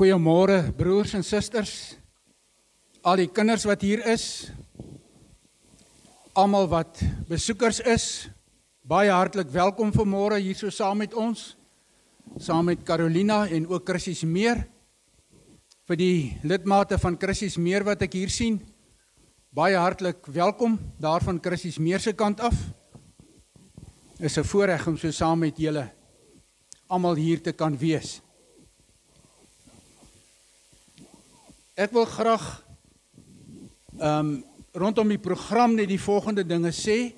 Goeiemôre broers en susters, al die kinders wat hier is, almal wat besoekers is, baie hartlik welkom vanmôre hier so saam met ons, saam met Carolina en ook Chrissies Meer. Vir die lidmate van Chrissies Meer wat ek hier sien, baie hartlik welkom daar van Chrissies Meer se kant af. Is 'n voorreg om so saam met julle almal hier te kan wees. Ek wil graag rondom die program net die volgende dinge sê.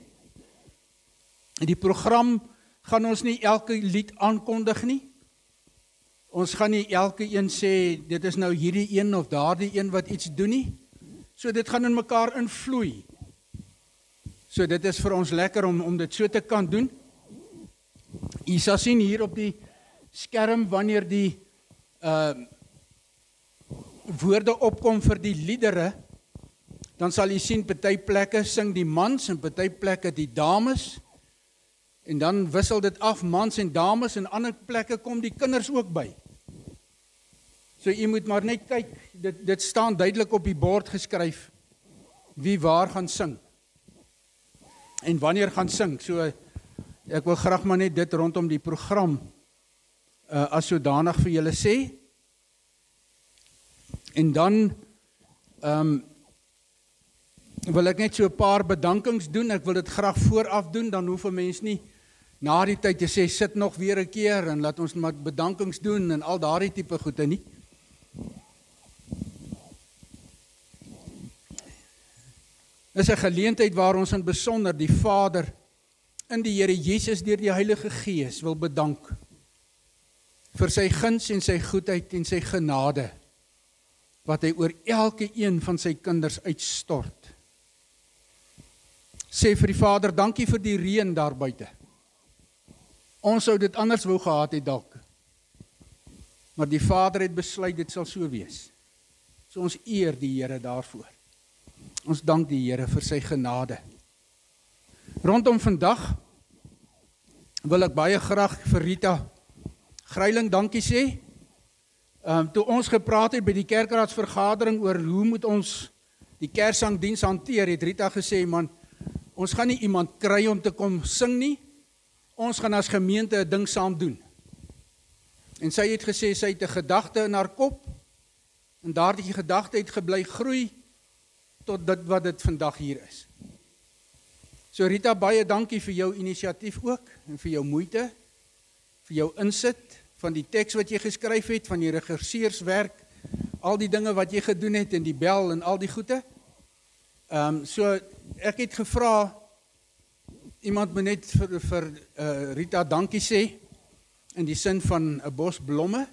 Die program gaan ons nie elke lied aankondig nie. Ons gaan nie elke een sê, dit is nou hierdie een of daardie een wat iets doen nie. So dit gaan in mekaar invloei. So dit is vir ons lekker om dit so te kan doen. Jy sal sien hier op die skerm wanneer die woorde opkom vir die liedere, dan sal jy sien party plekke sing die mans en party plekke die dames, en dan wissel dit af mans en dames, en ander plekke kom die kinders ook by. So jy moet maar net kyk, dit staan duidelik op die bord geskryf, wie waar gaan sing, en wanneer gaan sing. So ek wil graag maar net dit rondom die program as sodanig vir julle sê. En dan wil ek net so 'n paar bedankings doen. Ek wil dit graag vooraf doen, dan hoef 'n mens nie na die tyd te sê, sit nog weer 'n keer en laat ons maar bedankings doen en al daardie tipe goede nie. Dis 'n geleentheid waar ons in besonder die Vader in die Here Jesus deur die Heilige Gees wil bedank vir sy guns en sy goedheid en sy genade wat hy oor elke een van sy kinders uitstort. Sê vir die Vader, dankie vir die reën daar buite. Ons sou dit anders wou gehad het dalk. Maar die Vader het besluit dit sal so wees. So ons eer die Here daarvoor. Ons dank die Here vir sy genade. Rondom vandag wil ek baie graag vir Rita Greiling dankie sê. Toe ons gepraat het by die kerkraadsvergadering oor hoe moet ons die kersangdiens hanteer, het Rita gesê, man, ons gaan nie iemand kry om te kom sing nie, ons gaan as gemeente 'n ding saam doen. En sy het gesê, sy het 'n gedagte in haar kop, en daardie gedagte het gebly groei, tot dit wat dit vandag hier is. So Rita, baie dankie vir jou inisiatief ook, en vir jou moeite, vir jou insit, van die teks wat jy geskryf het, van die regisseurswerk, al die dinge wat jy gedoen het, en die bel en al die goede. So ek het gevra, iemand moet net vir Rita dankie sê, in die sin van 'n bos blomme.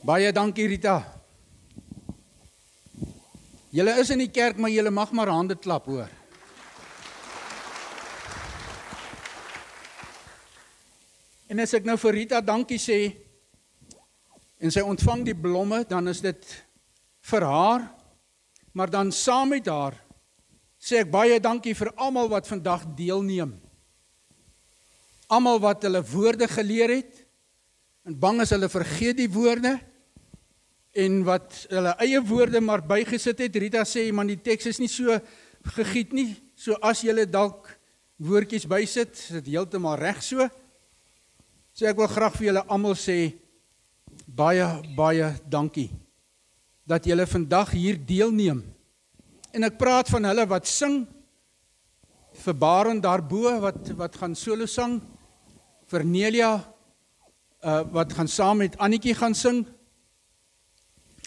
Baie dankie Rita. Julle is in die kerk, maar julle mag maar hande klap, hoor. En as ek nou vir Rita dankie sê, en sy ontvang die blomme, dan is dit vir haar, maar dan saam met haar, sê ek baie dankie vir almal wat vandag deelneem. Almal wat hulle woorde geleer het, en bang is hulle vergeet die woorde, en wat hulle eie woorde maar bygesit het. Rita sê, man, die teks is nie so gegiet nie, so as julle dalk woordjies bysit, is dit heeltemal reg so. So ek wil graag vir julle almal sê, baie dankie, dat julle vandag hier deelneem. En ek praat van hulle wat sing, vir Baren daarbo, wat gaan solo sang, vir Nelia, wat gaan saam met Annetjie gaan sing,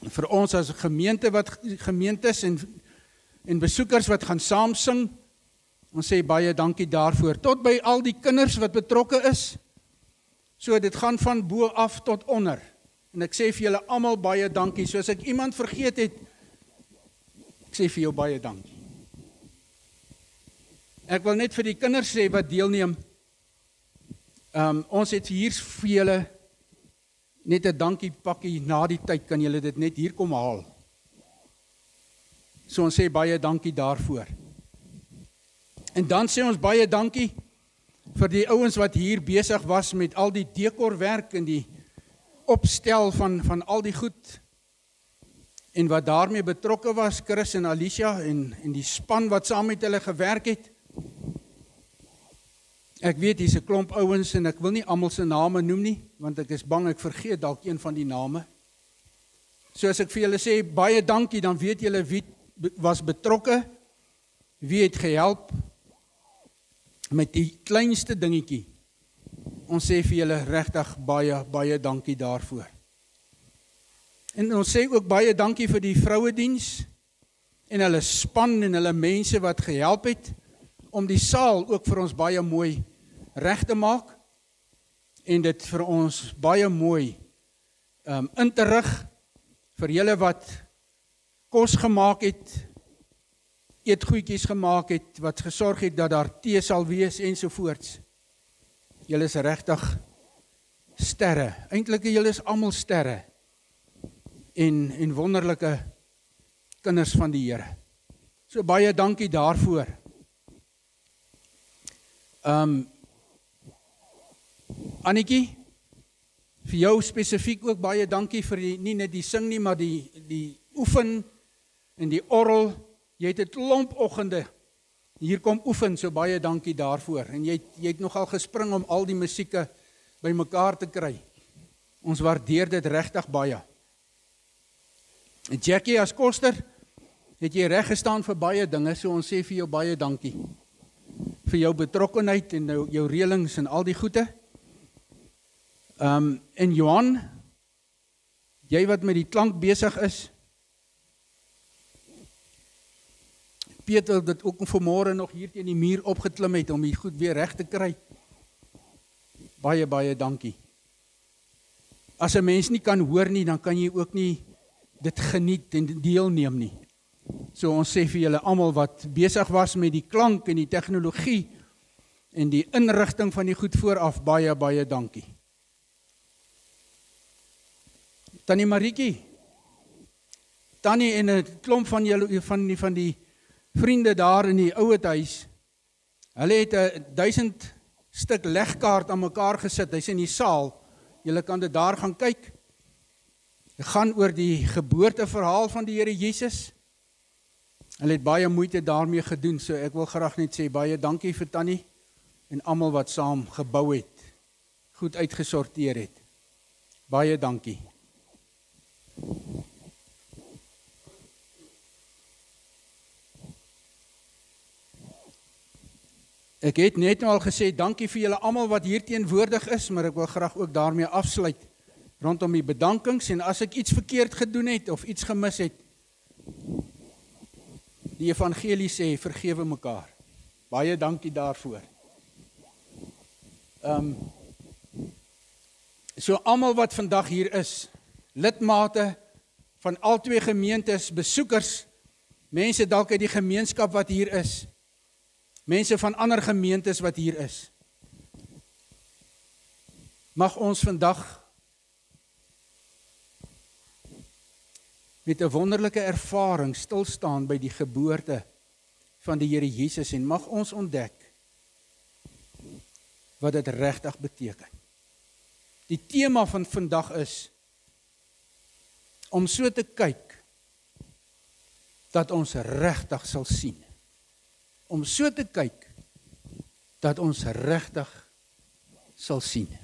vir ons as gemeentes en besoekers wat gaan saam sing, ons sê baie dankie daarvoor, tot by al die kinders wat betrokke is, so dit gaan van bo af tot onder, en ek sê vir julle almal baie dankie, so as ek iemand vergeet het, ek sê vir jou baie dankie. Ek wil net vir die kinders sê wat deelneem, ons het hier vir julle net 'n dankie pakkie na die tyd, kan julle dit net hier kom haal. So ons sê baie dankie daarvoor. En dan sê ons baie dankie vir die ouens wat hier besig was met al die dekorwerk en die opstel van al die goed en wat daarmee betrokke was, Chris en Alicia en die span wat saam met hulle gewerk het. Ek weet hier's 'n klomp ouens en ek wil nie almal se name noem nie, want ek is bang ek vergeet dalk een van die name. So as ek vir julle sê baie dankie, dan weet julle wie was betrokke, wie het gehelp met die kleinste dingetjie. Ons sê vir julle regtig baie dankie daarvoor. En ons sê ook baie dankie vir die vrouediens en hulle span en hulle mense wat gehelp het om die saal ook vir ons baie mooi reg te maak en dit vir ons baie mooi in te rig vir julle wat kos gemaak het, eetgoedjies gemaak het, wat gesorg het dat daar tee sal wees ensovoorts. Julle is regtig sterre. Eintlik julle is almal sterre en wonderlike kinders van die Here. So baie dankie daarvoor. Annetjie, vir jou spesifiek ook baie dankie vir nie net die sing nie, maar die oefen en die orgel. Jy het 'n klomp oggende hier kom oefen, so baie dankie daarvoor. En jy het nogal gespring om al die musieke bymekaar te kry. Ons waardeer dit regtig baie. En Jackie as koster, het jy reg gestaan vir baie dinge, so ons sê vir jou baie dankie. Vir jou betrokkenheid en jou reëlings en al die goede. En Johan, jy wat met die klank besig is, Peter dit ook vanmôre nog hier teen die muur opgeklim het om die goed weer reg te kry. Baie dankie. As 'n mens nie kan hoor nie, dan kan jy ook nie dit geniet en deelneem nie. So ons sê vir julle almal wat besig was met die klank en die tegnologie en die inrigting van die goed vooraf, baie dankie. Tannie Marietjie, Tannie en 'n klomp van julle van die vriende daar in die ouete huis, hulle het 1000 stuk legkaart aan mekaar gesit, hy's in die saal, julle kan dit daar gaan kyk. Dit gaan oor die geboorteverhaal van die Here Jesus. Hulle het baie moeite daarmee gedoen, so ek wil graag net sê baie dankie vir Tannie en almal wat saam gebou het, goed uitgesorteer het. Baie dankie. Ek het net al gesê, dankie vir julle almal wat hier teenwoordig is, maar ek wil graag ook daarmee afsluit rondom die bedankings, en as ek iets verkeerd gedoen het, of iets gemis het, die evangelie sê, vergewe mekaar. Baie dankie daarvoor. So almal wat vandag hier is, lidmate van al twee gemeentes, besoekers, mense dalk uit die gemeenskap wat hier is, mense van ander gemeentes wat hier is. Mag ons vandag met 'n wonderlike ervaring stil staan by die geboorte van die Here Jesus en mag ons ontdek wat dit regtig beteken. Die tema van vandag is om so te kyk dat ons regtig sal sien. Om so te kyk dat ons regtig sal sien.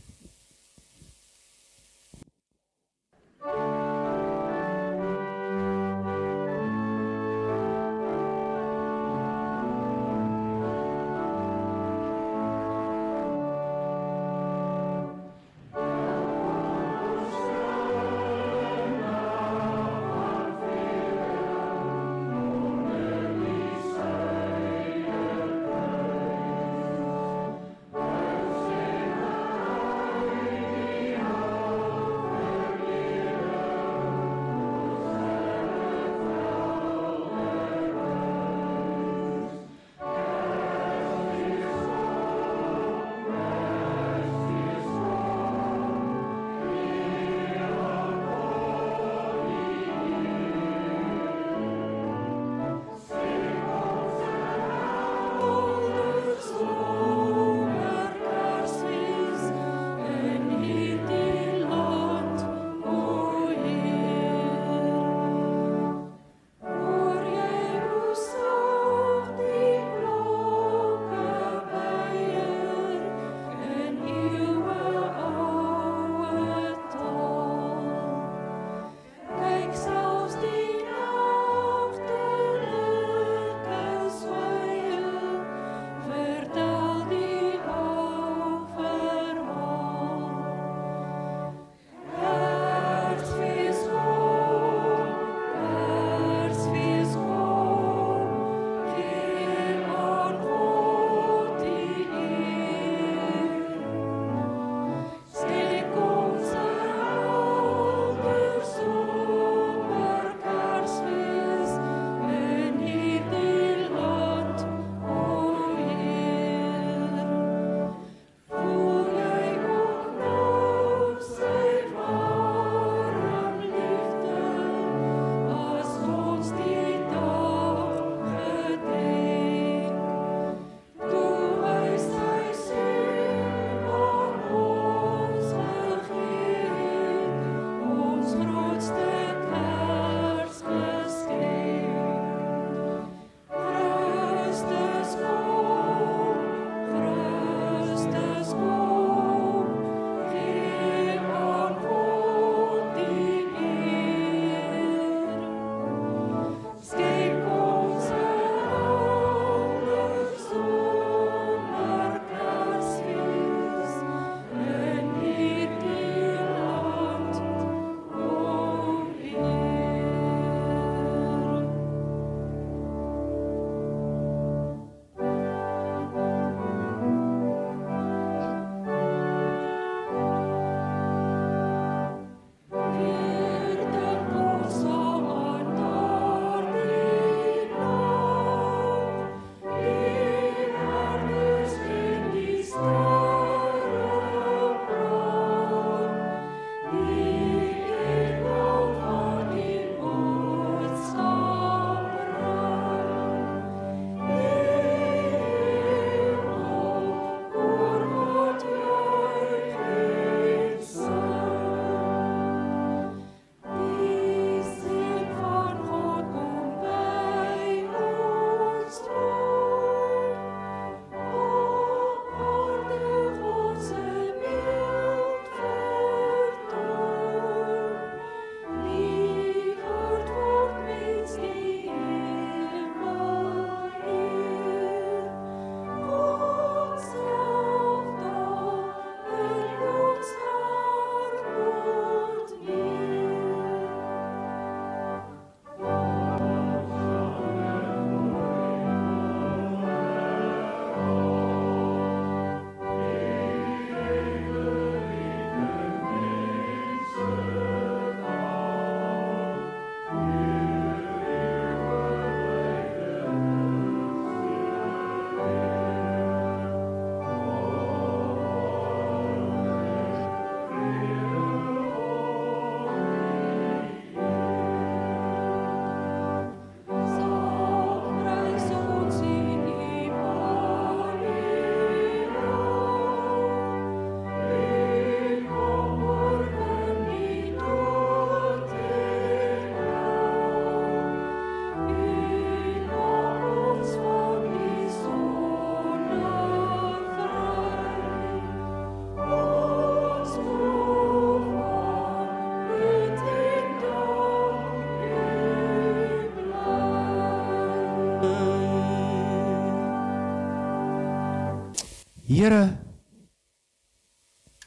Here,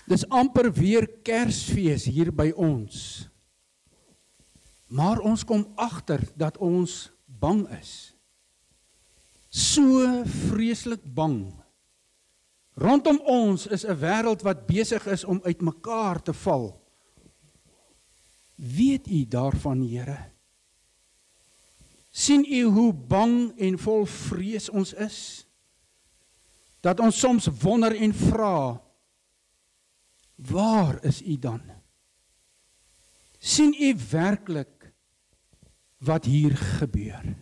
dis amper weer Kersfees hier by ons. Maar ons kom agter dat ons bang is. So vreeslik bang. Rondom ons is 'n wêreld wat besig is om uitmekaar te val. Weet u daarvan, Here? Sien u hoe bang en vol vrees ons is? Dat ons soms wonder en vra, waar is u dan? Sien u werklik wat hier gebeur?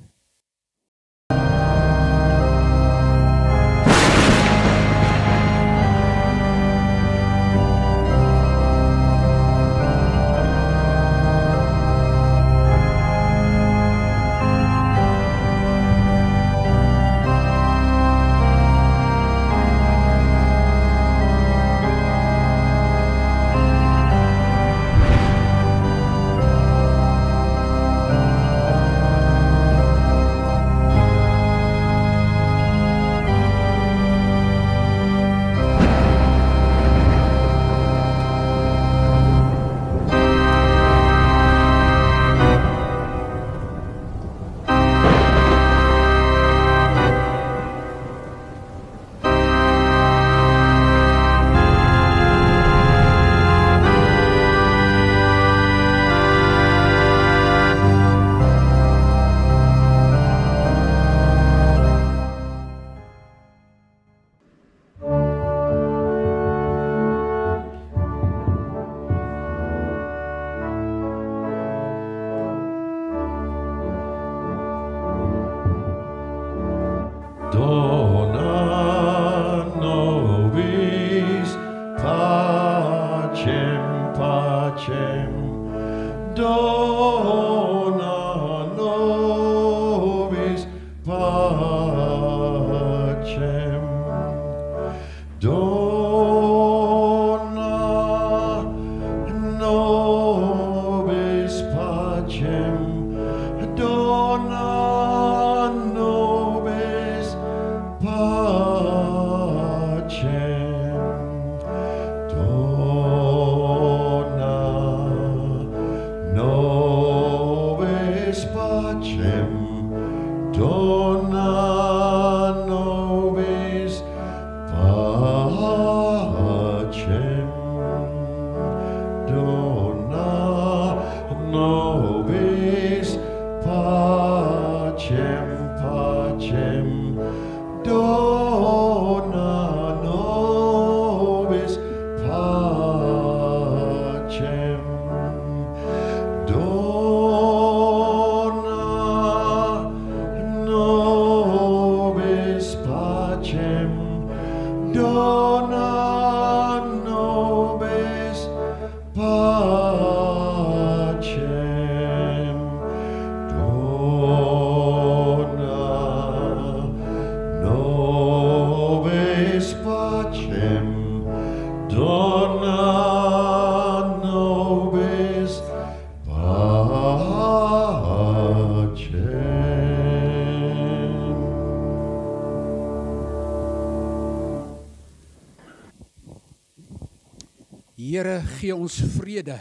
Here, gee ons vrede.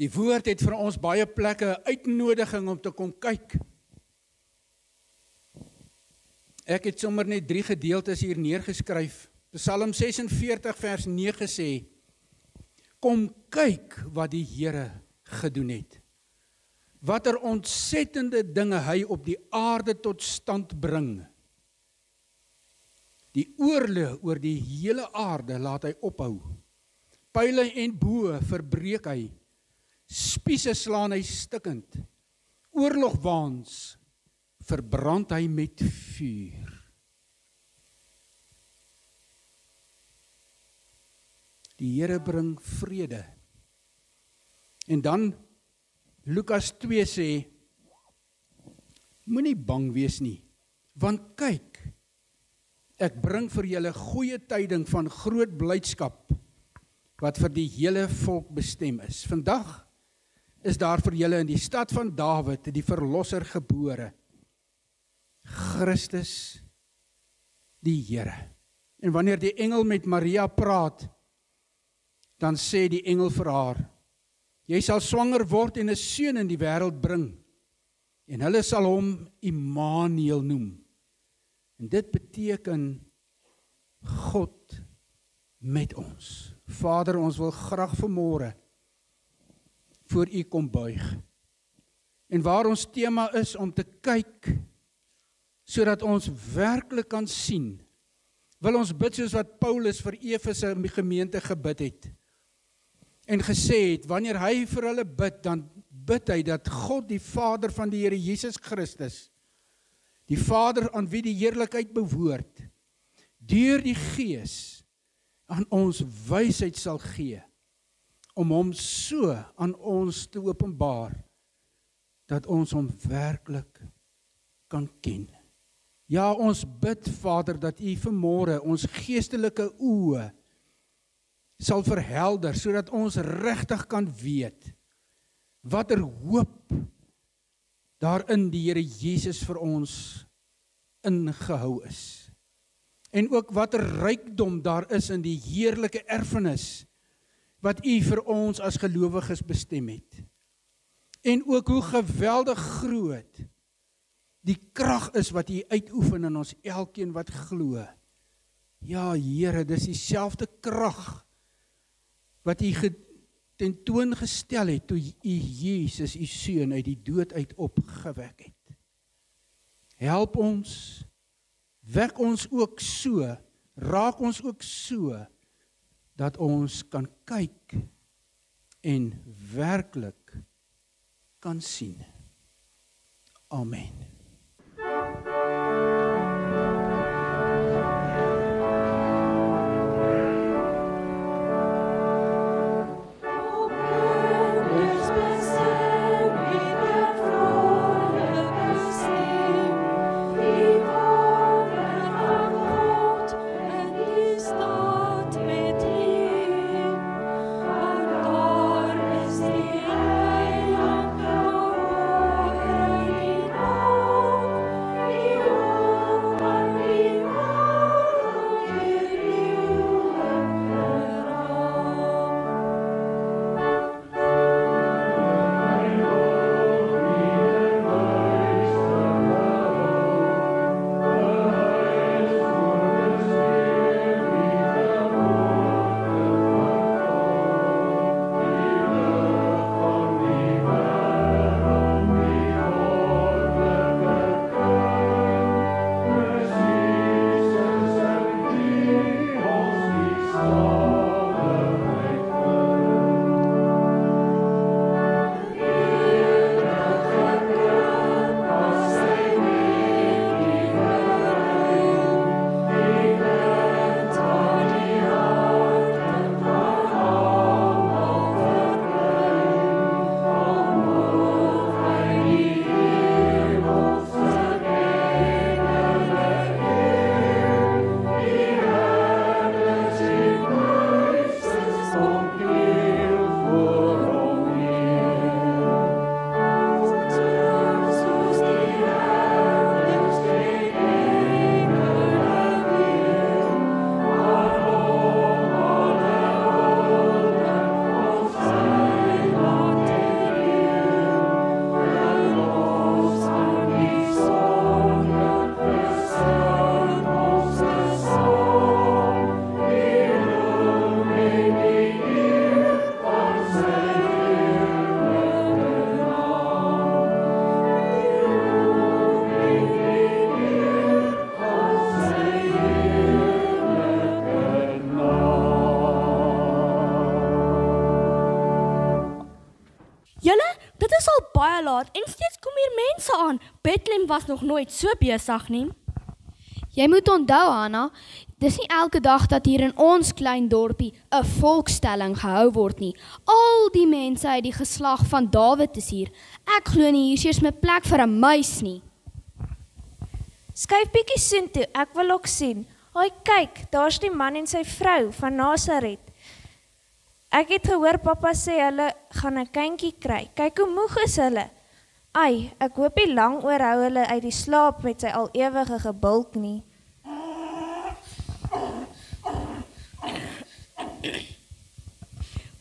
Die woord het vir ons baie plekke 'n uitnodiging om te kom kyk. Ek het sommer net 3 gedeeltes hier neergeskryf. Psalm 46 vers 9 sê, kom kyk wat die Here gedoen het. Watter ontsettende dinge hy op die aarde tot stand bring. Die oorlog oor die hele aarde laat hy ophou. Pyle en boë verbreek hy. Spiese slaan hy stikkend. Oorlogwaans verbrand hy met vuur. Die Here bring vrede. En dan Lukas 2 sê, moenie bang wees nie, want kyk, ek bring vir julle goeie tyding van groot blydskap, wat vir die hele volk bestem is. Vandag is daar vir julle in die stad van Dawid die verlosser gebore, Christus die Here. En wanneer die engel met Maria praat, dan sê die engel vir haar, jy sal swanger word en 'n seun in die wêreld bring, en hulle sal hom Immanuel noem. En dit beteken God met ons. Vader, ons wil graag vanmôre voor U kom buig. En waar ons tema is om te kyk, sodat ons werklik kan sien, wil ons bid soos wat Paulus vir Efese gemeente gebid het. En gesê het, wanneer hy vir hulle bid, dan bid hy dat God die Vader van die Here Jesus Christus, die Vader aan wie die heerlikheid behoort, deur die Gees aan ons wysheid sal gee, om hom so aan ons te openbaar, dat ons hom werklik kan ken. Ja, ons bid, Vader, dat U vanmôre ons geestelike oë sal verhelder, sodat ons regtig kan weet, watter hoop daarin die Here Jesus vir ons ingehou is. En ook watter rykdom daar is in die heerlike erfenis, wat U vir ons as gelowiges bestem het. En ook hoe geweldig groot die krag is wat U uitoefen in ons elkeen wat glo. Ja, Here, dis dieselfde krag wat U tentoongestel het toe U Jesus, U seun, uit die dood uit opgewek het. Help ons, wek ons ook so, raak ons ook so, dat ons kan kyk en werklik kan sien. Amen. En steeds kom hier mense aan. Bethlehem was nog nooit so besig nie. Jy moet onthou, Hanna, dis nie elke dag dat hier in ons klein dorpie 'n volkstelling gehou word nie. Al die mense uit die geslag van Dawid is hier. Ek glo nie hier is eers 'n plek vir 'n muis nie. Skuif bietjie soontoe, ek wil ook sien. Haai, kyk, daar's die man en sy vrou van Nasaret. Ek het gehoor pappa sê hulle gaan 'n kindjie kry. Kyk hoe moeg is hulle. Ai, ek hoop nie lang oor hou hulle uit die slaap met sy al ewige gebulk nie.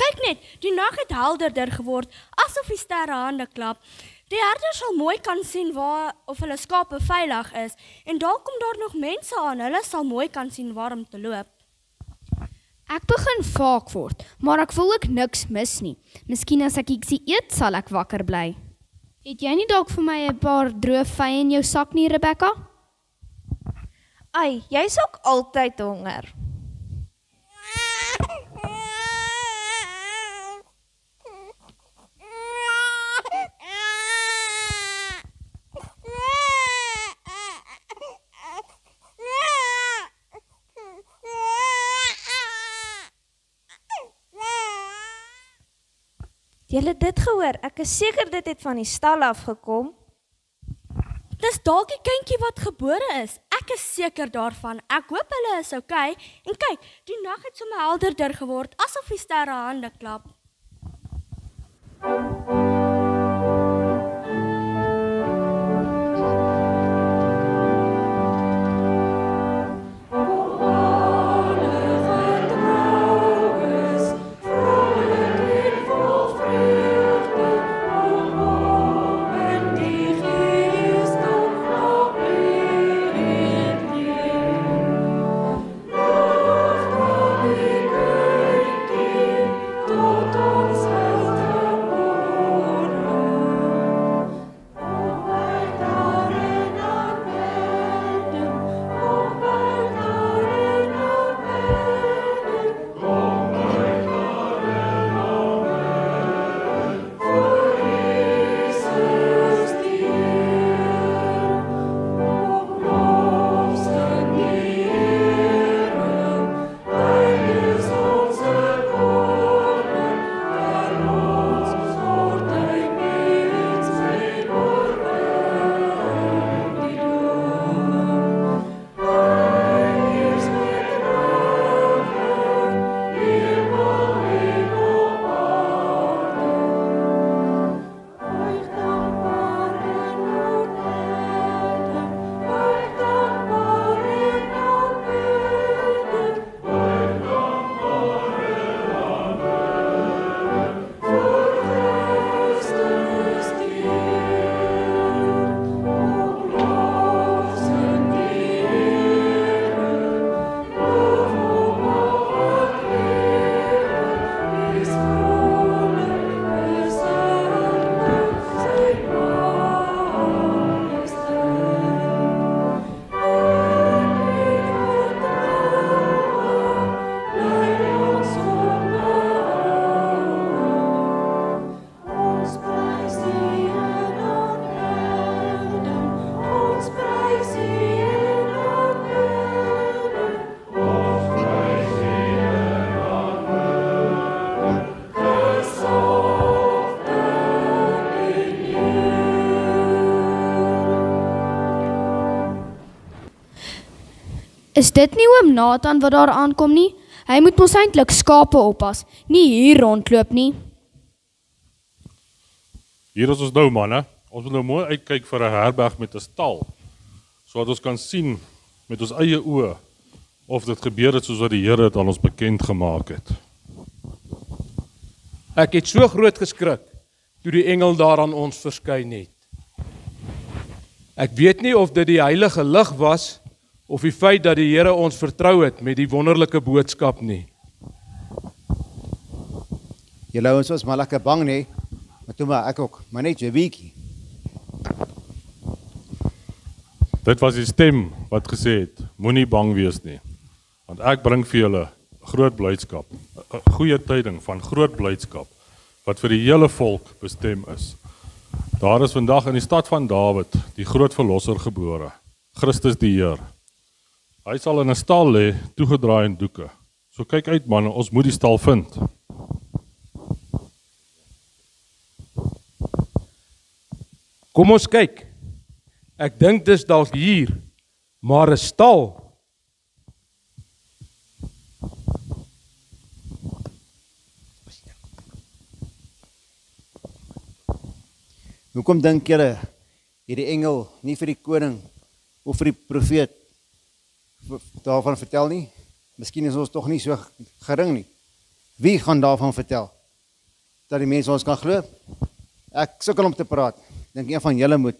Kyk net, die nag het helderder geword, asof die sterre hande klap. Die herders sal mooi kan sien waar of hulle skape veilig is, en dalk kom daar nog mense aan, hulle sal mooi kan sien waar om te loop. Ek begin vaak word, maar ek voel ook niks mis nie. Miskien as ek ietsie eet, sal ek wakker bly. Het jy nie dalk vir my 'n paar droë vye in jou sak nie, Rebecca? Ai, jy's ook altyd honger. Julle het dit gehoor, ek is seker dit het van die stal afgekom. Dis dalk die kindjie wat gebore is. Ek is seker daarvan. Ek hoop hulle is okay. En kyk, die nag het sommer helderder geword, asof die sterre hande klap. Is dit nie oom Nathan wat daar aankom nie? Hy moet mos eintlik skape oppas, nie hier rondloop nie. Hier is ons nou, manne. Ons moet nou mooi uitkyk vir 'n herberg met 'n stal, sodat ons kan sien met ons eie oë of dit gebeur het soos wat die Here dit aan ons bekend gemaak het. Ek het so groot geskrik toe die engel daar aan ons verskyn het. Ek weet nie of dit die heilige lig was of die feit dat die Here ons vertrou het met die wonderlike boodskap nie. Julle ouens was maar lekker bang nie, maar toe maar ek ook, maar net 'n bietjie. Dit was die stem wat gesê het, moenie bang wees nie, want ek bring vir julle groot blydskap, 'n goeie tyding van groot blydskap, wat vir die hele volk bestem is. Daar is vandag in die stad van Dawid, die groot verlosser gebore, Christus die Heer. Hy sal in 'n stal lê, toegedraai in doeke. So kyk uit manne, ons moet die stal vind. Kom ons kyk. Ek dink dis dalk hier, maar 'n stal. Hoekom dink julle hierdie engel nie vir die koning of vir die profeet daarvan vertel nie? Miskien is ons tog nie so gering nie. Wie gaan daarvan vertel? Dat die mense ons kan glo? Ek sukkel om te praat. Dink een van julle moet.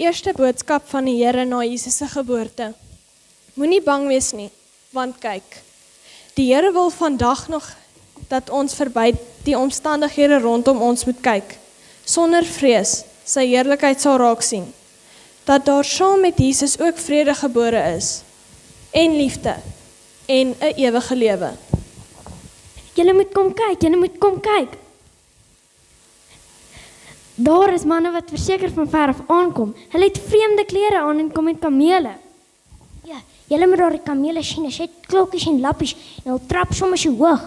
eerste boodskap van die Here na Jesus se geboorte. Moenie bang wees nie, want kyk, die Here wil vandag nog dat ons verby die omstandighede rondom ons moet kyk, sonder vrees, sy heerlikheid sal raak sien, dat daar saam met Jesus ook vrede gebore is, en liefde, en 'n ewige lewe. Julle moet kom kyk, julle moet kom kyk. Daar is manne wat verseker van ver af aankom. Hulle het vreemde klere aan en kom met kamele. Ja, julle moet daar die kamele sien, as het klokkies en lappies en hulle trap sommer so hoog.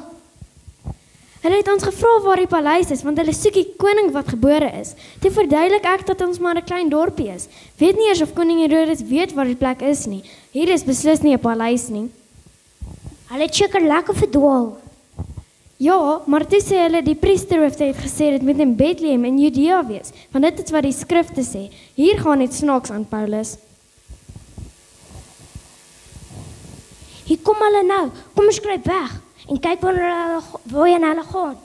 Hulle het ons gevra waar die paleis is, want hulle soek die koning wat gebore is. Toe verduidelik ek dat ons maar 'n klein dorpie is. Weet nie eers of koning Herodes weet waar die plek is nie. Hier is beslis nie 'n paleis nie. Hulle het seker lekker verdwaal. Ja, maar toe sê hulle die priesterhoofde het gesê dit moet in Bethlehem in Judea wees, want dit is wat die skrifte sê. Hier gaan dit snaaks aan, Paulus. Hier kom hulle nou, kom ons skryf weg, en kyk waarheen hulle gaan.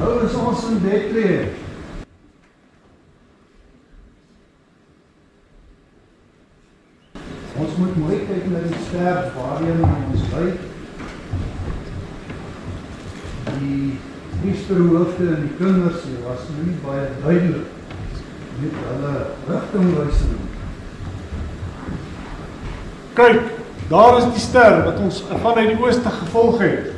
Nou is ons in Bethlehem. Ons moet mooi kyk na die ster waarheen ons ry. Die priesterhoofde en die kinders was nie baie duidelik met hulle rigtingwysing. Kyk, daar is die ster wat ons vanuit die ooste gevolg het.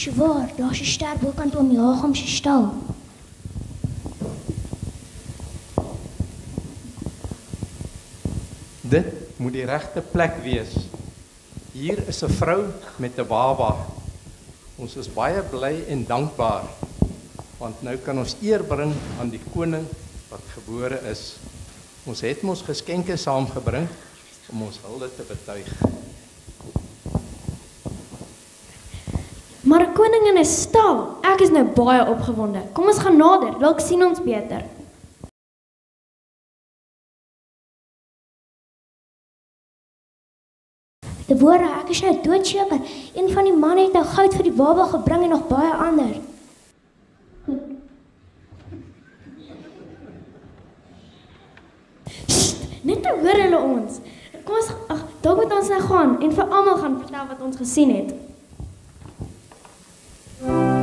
Sjoe, daar is die ster bokant om Joachim se stal. Dit moet die regte plek wees. Hier is 'n vrou met 'n baba. Ons is baie bly en dankbaar, want nou kan ons eer bring aan die koning wat gebore is. Ons het mos geskenke saamgebring om ons hulde te betuig. Maar 'n koning in 'n stal. Ek is nou baie opgewonde. Kom ons gaan nader, dalk sien ons beter. Deborah, ek is nou doodseker. Een van die manne het nou goud vir die baba gebring en nog baie ander. Goed. Sst, net nou hoor hulle ons. Kom ons, dalk moet ons nou gaan en vir almal gaan vertel wat ons gesien het. Wijs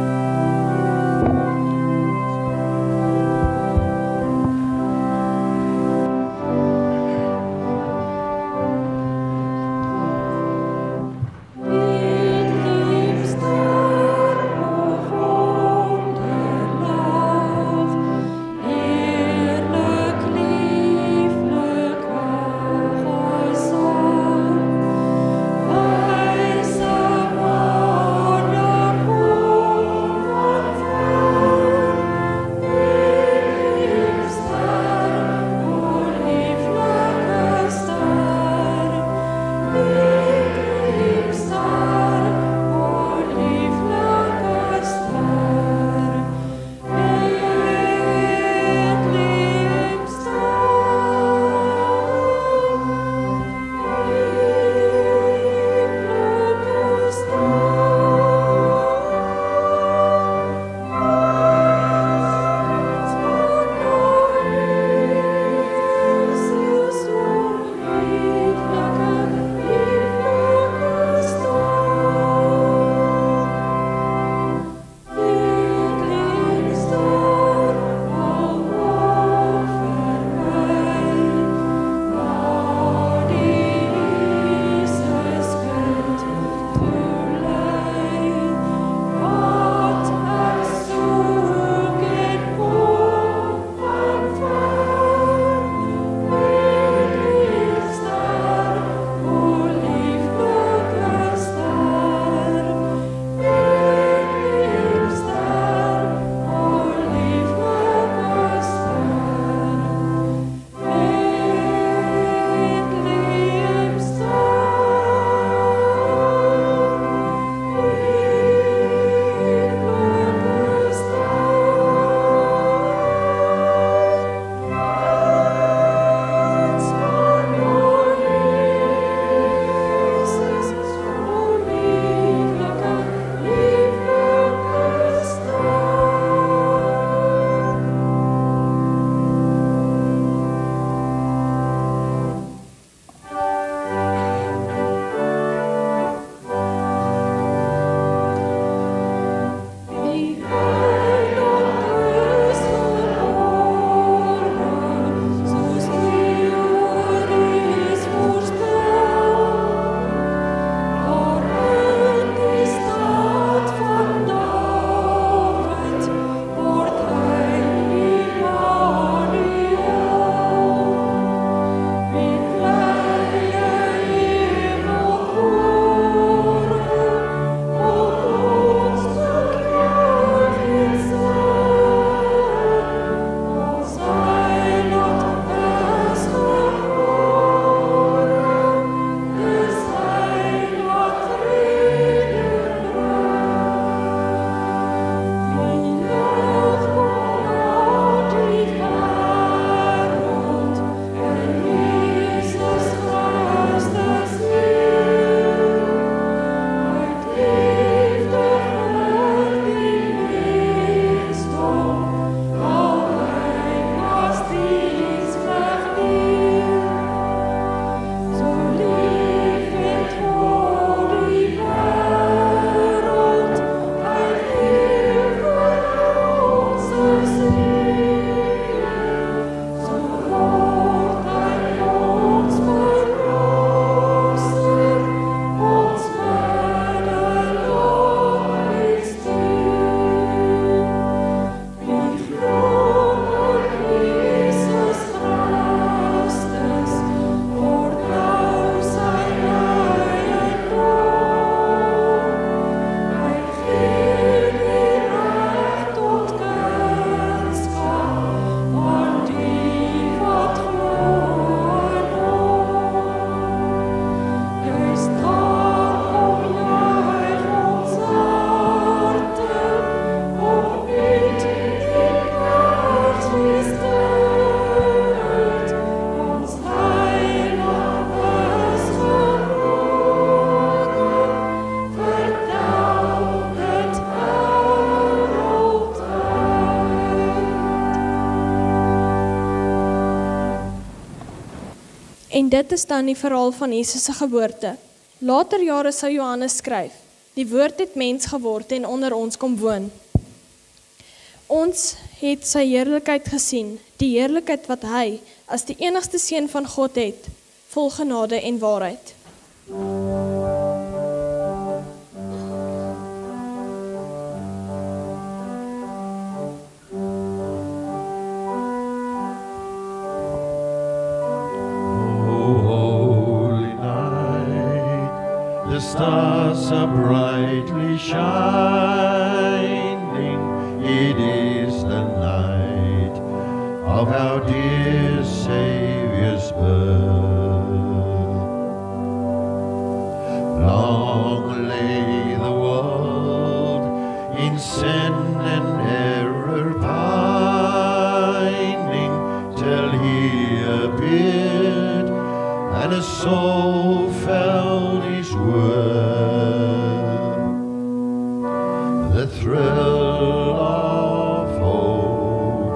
En dit is dan die verhaal van Jesus se geboorte. Later jare sou Johannes skryf: Die woord het mens geword en onder ons kom woon. Ons het sy heerlikheid gesien, die heerlikheid wat hy as die enigste seun van God het, vol genade en waarheid. The stars are brightly shining. It is the night of our dear Saviour's birth. Long lay the world in sin and error pining, till He appeared and a soul felt His word. The thrill of hope,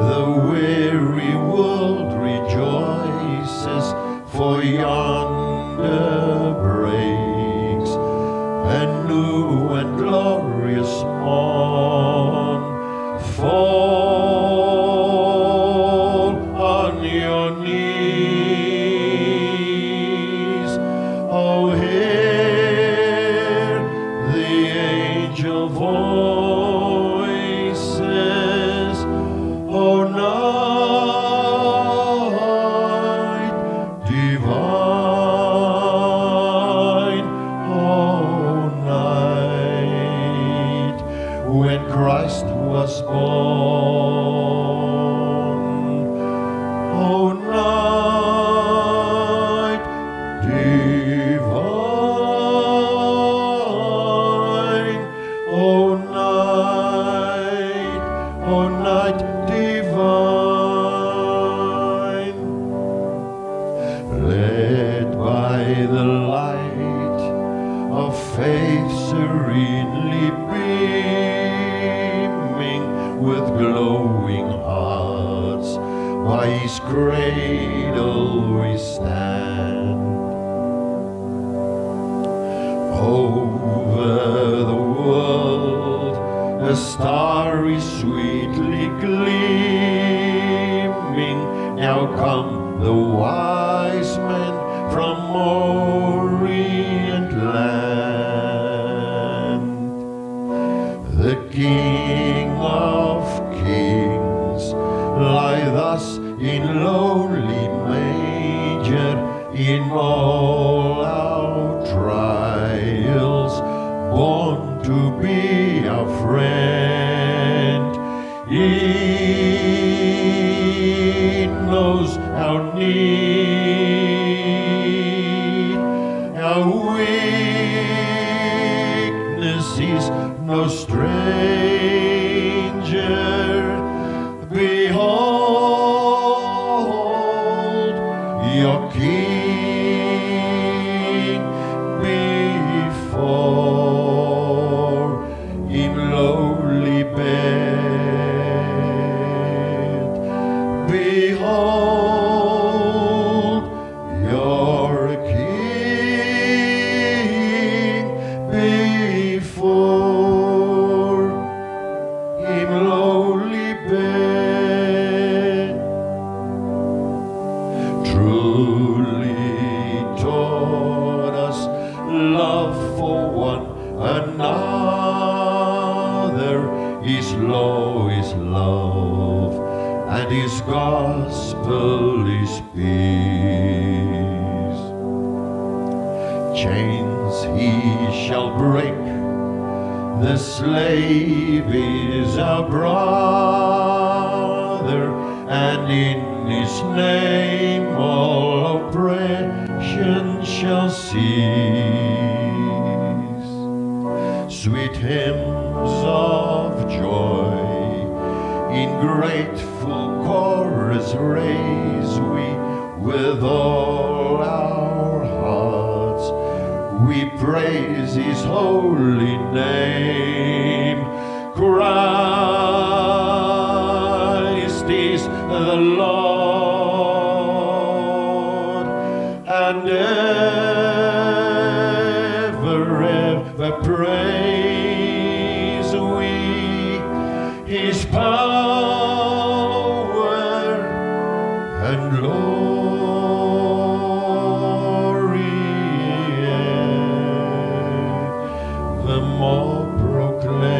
the weary world rejoices, for yonder breaks a new and glorious morn. Fall on your knees, oh, hear the angel voices, oh, night divine, oh, night when Christ was born, oh, night divine, oh, night divine, led by the light of faith serenely beaming, with glowing hearts by His cradle we stand. Over the world a star is sweetly gleaming. Now come the wise men from Orient land. The King of Kings lie thus in lonely manger, in all our trials, born to be our friend. He knows our need, our weakness is no stranger. Behold your King before Him lowly bed. Behold your King before Him lowly bed. Truly taught us love for one another. His law is love, and His gospel is peace. Chains He shall break, the slave is our brother, and in His name all oppression shall cease. Sweet hymns of joy in grateful chorus raise we, with all our hearts we praise His holy name. Christ is the Lord. praise we His power and glory, the more proclaim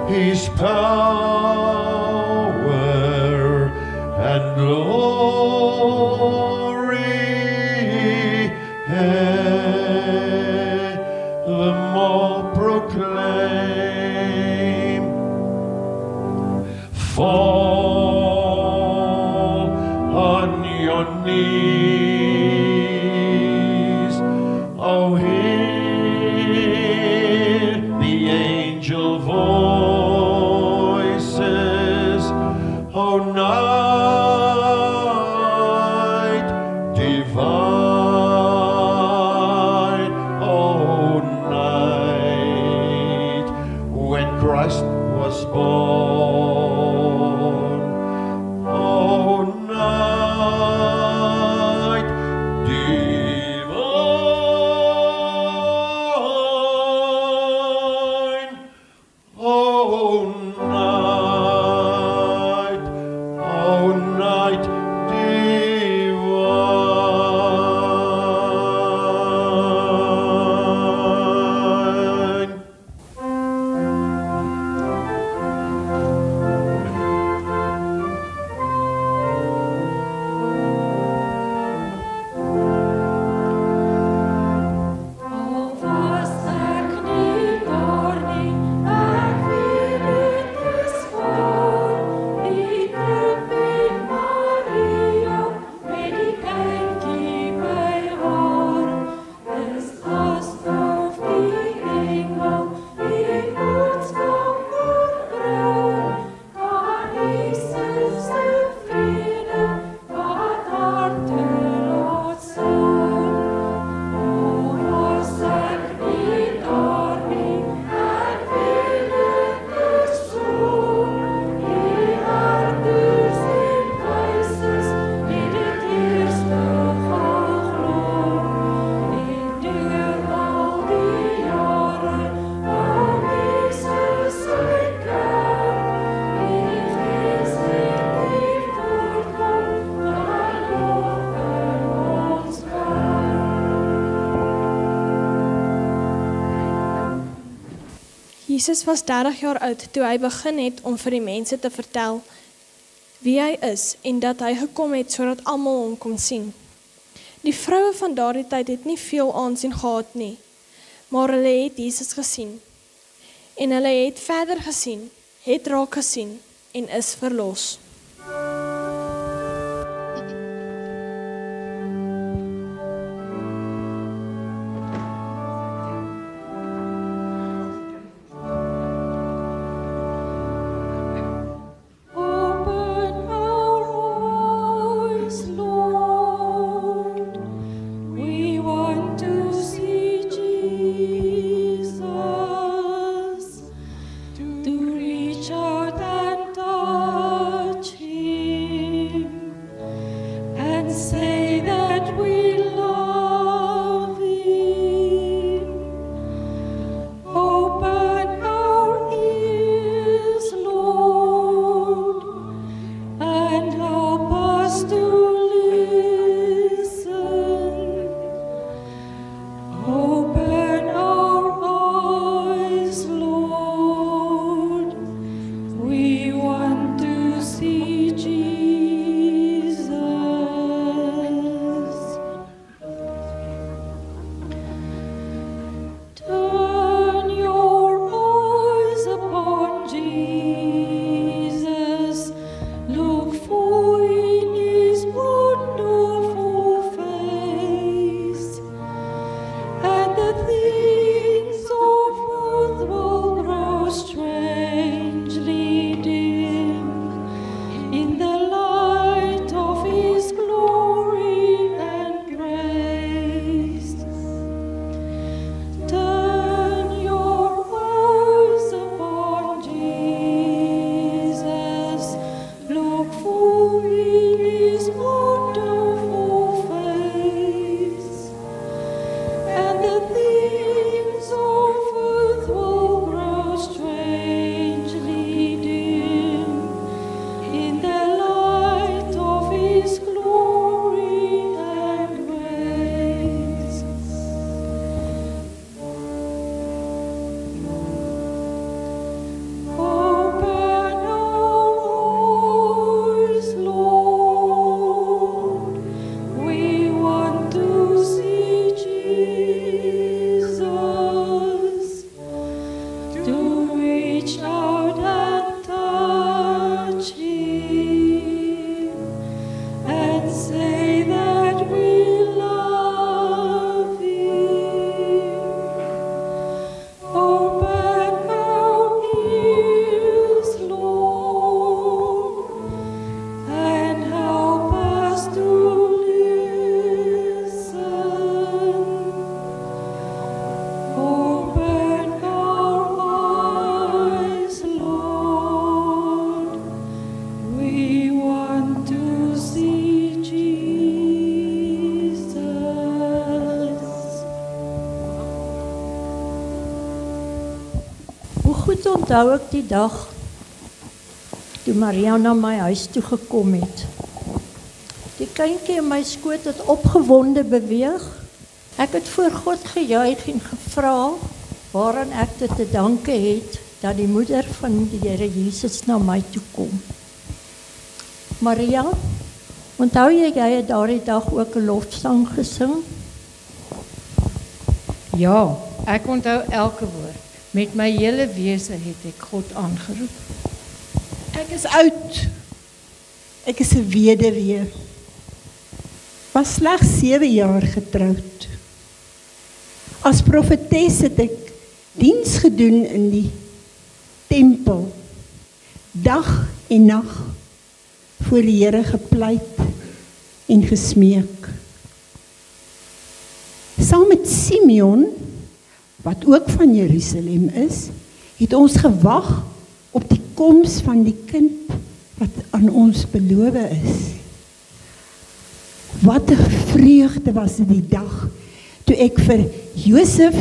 His power and glory, the more proclaim. Fall on your knees, oh hear the angel voices, oh night divine, oh night when Christ was born, oh night divine, oh night divine. Al was ek nie daar nie, ek weet dit is waar. Die kroepie Maria met die kindjie by haar, is asof die engel die boodskap oordraai. Kan Jesus se vrede wat harte laat sing. Was ek nie daar nie, ek weet dit is so. Die herders en wyses het dit eerste geglo. En deur al die jare bou Jesus sy kerk. Die Gees het nie voortkom, maar nog in ons werk. Jesus was 30 jaar oud toe hy begin het om vir die mense te vertel wie hy is en dat hy gekom het sodat almal hom kon sien. Die vroue van daardie tyd het nie veel aansien gehad nie, maar hulle het Jesus gesien. En hulle het verder gesien, het raak gesien en is verlos. Open our eyes, Lord. We want to see Jesus, to reach out and touch Him. Toe onthou ek die dag toe Maria na my huis toe gekom het. Die kindjie in my skoot het opgewonde beweeg. Ek het voor God gejuig en gevra waaraan ek dit te danke het dat die moeder van die Here Jesus na my toe kom. Maria, onthou jy het daardie dag ook 'n lofsang gesing? Ja, ek onthou elke woord. Met my hele wese het ek God aangeroep. Ek is oud. Ek is 'n weduwee. Was slegs 7 jaar getroud. As profetes het ek diens gedoen in die tempel. Dag en nag voor die Here gepleit en gesmeek. Saam met Simeon, wat ook van Jerusalem is, het ons gewag op die koms van die kind wat aan ons beloof is. Wat 'n vreugde was dit die dag toe ek vir Josef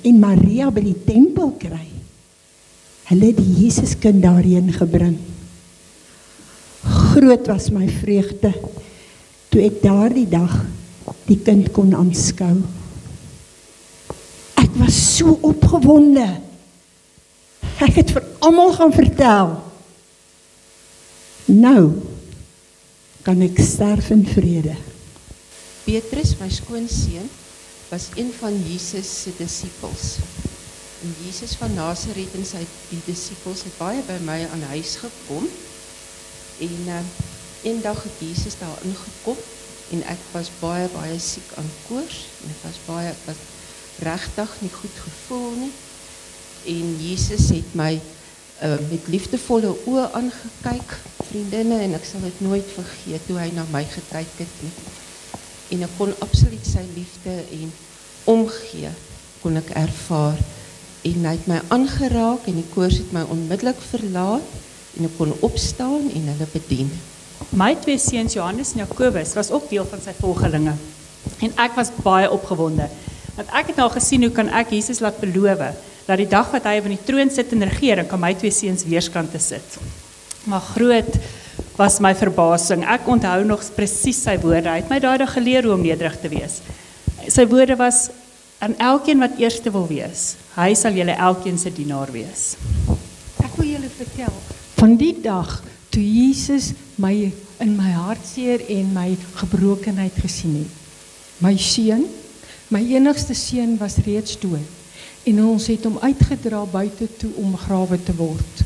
en Maria by die tempel kry. Hulle het die Jesuskind daarheen gebring. Groot was my vreugde toe ek daardie dag die kind kon aanskou. Ek was so opgewonde. Ek het vir almal gaan vertel. Nou kan ek sterf in vrede. Petrus, my skoonseun, was een van Jesus se disippels. En Jesus van Nasaret en die disippels het baie by my aan huis gekom. En een dag het Jesus daar ingekom en ek was baie siek aan koors en ek was regtig nie goed gevoel nie. En Jesus het my met liefdevolle oë aangekyk, vriendinne, en ek sal dit nooit vergeet hoe hy na my gekyk het nie. En ek kon absoluut sy liefde en omgee kon ek ervaar. En hy het my aangeraak en die koors het my onmiddellik verlaat en ek kon opstaan en hulle bedien. My 2 seuns Johannes en Jakobus was ook deel van sy volgelinge. En ek was baie opgewonde. Want ek het nou gesien hoe kan ek Jesus laat beloof dat die dag wat hy op die troon sit en regeer, dan kan my 2 seuns weerskant te sit. Maar groot was my verbasing. Ek onthou nog presies sy woorde. Hy het my daardie geleer hoe om nederig te wees. Sy woorde was aan elkeen wat eerste wil wees. Hy sal julle elkeen se dienaar wees. Ek wil julle vertel van die dag toe Jesus my in my hartseer en my gebrokenheid gesien het. My seun, my enigste seun was reeds dood en ons het hom uitgedra buite toe om begrawe te word.